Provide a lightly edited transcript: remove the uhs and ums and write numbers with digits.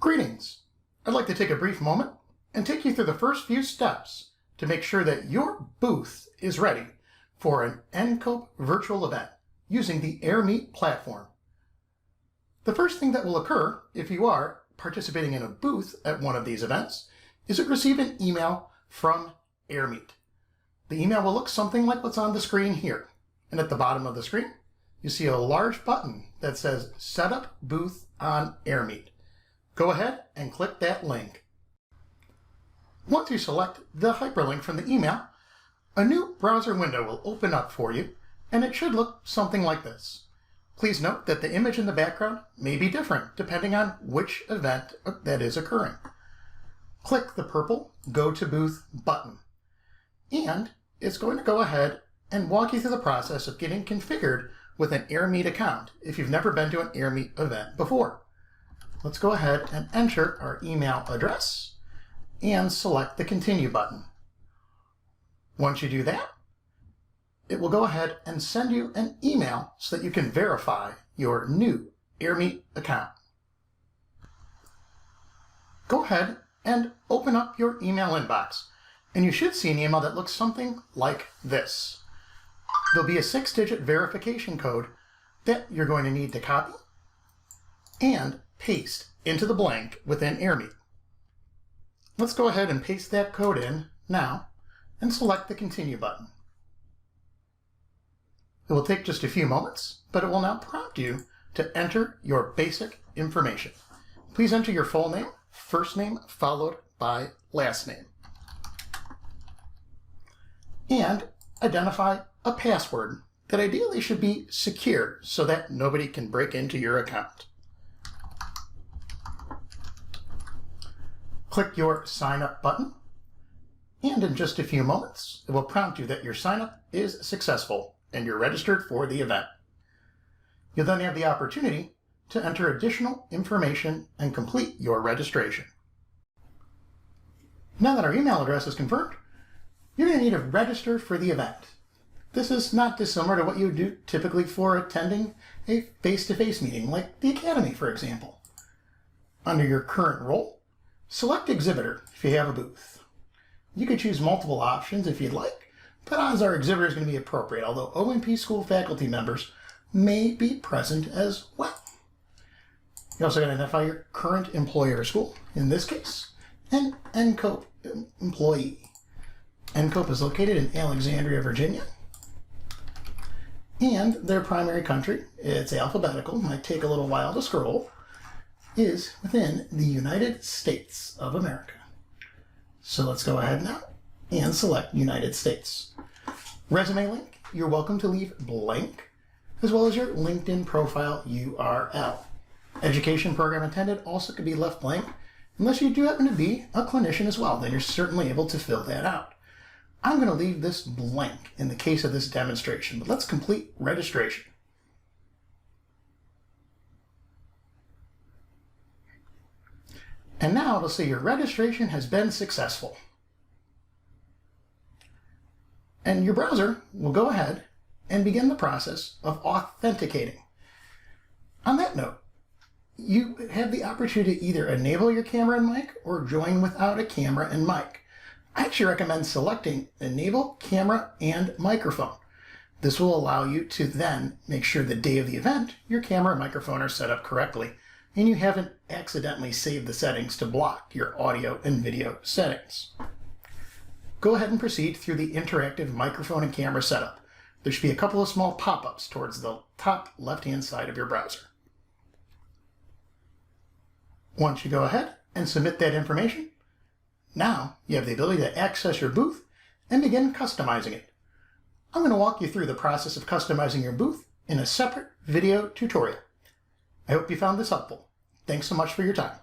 Greetings! I'd like to take a brief moment and take you through the first few steps to make sure that your booth is ready for an NCOPE virtual event using the Airmeet platform. The first thing that will occur if you are participating in a booth at one of these events is to receive an email from Airmeet. The email will look something like what's on the screen here, and at the bottom of the screen you see a large button that says Set up Booth on Airmeet. Go ahead and click that link. Once you select the hyperlink from the email, a new browser window will open up for you, and it should look something like this. Please note that the image in the background may be different depending on which event that is occurring. Click the purple Go to Booth button, and it's going to go ahead and walk you through the process of getting configured with an Airmeet account if you've never been to an Airmeet event before. Let's go ahead and enter our email address and select the Continue button. Once you do that, it will go ahead and send you an email so that you can verify your new Airmeet account. Go ahead and open up your email inbox, and you should see an email that looks something like this. There'll be a 6-digit verification code that you're going to need to copy and paste into the blank within Airmeet. Let's go ahead and paste that code in now and select the Continue button. It will take just a few moments, but it will now prompt you to enter your basic information. Please enter your full name, first name followed by last name, and identify a password that ideally should be secure so that nobody can break into your account. Click your Sign Up button, and in just a few moments, it will prompt you that your sign up is successful and you're registered for the event. You'll then have the opportunity to enter additional information and complete your registration. Now that our email address is confirmed, you're going to need to register for the event. This is not dissimilar to what you would do typically for attending a face-to-face meeting, like the Academy, for example. Under your current role, select Exhibitor if you have a booth. You could choose multiple options if you'd like, but odds are Exhibitor is going to be appropriate, although OMP school faculty members may be present as well. You're also going to identify your current employer or school, in this case, an NCOPE employee. NCOPE is located in Alexandria, Virginia, and their primary country, it's alphabetical, might take a little while to scroll, is within the United States of America. So let's go ahead now and select United States. Resume link, you're welcome to leave blank, as well as your LinkedIn profile URL. Education program intended also could be left blank, unless you do happen to be a clinician as well, then you're certainly able to fill that out. I'm going to leave this blank in the case of this demonstration, but let's complete registration. And now it'll say your registration has been successful. And your browser will go ahead and begin the process of authenticating. On that note, you have the opportunity to either enable your camera and mic or join without a camera and mic. I actually recommend selecting Enable Camera and Microphone. This will allow you to then make sure the day of the event your camera and microphone are set up correctly, and you haven't accidentally saved the settings to block your audio and video settings. Go ahead and proceed through the interactive microphone and camera setup. There should be a couple of small pop-ups towards the top left-hand side of your browser. Once you go ahead and submit that information, now you have the ability to access your booth and begin customizing it. I'm going to walk you through the process of customizing your booth in a separate video tutorial. I hope you found this helpful. Thanks so much for your time.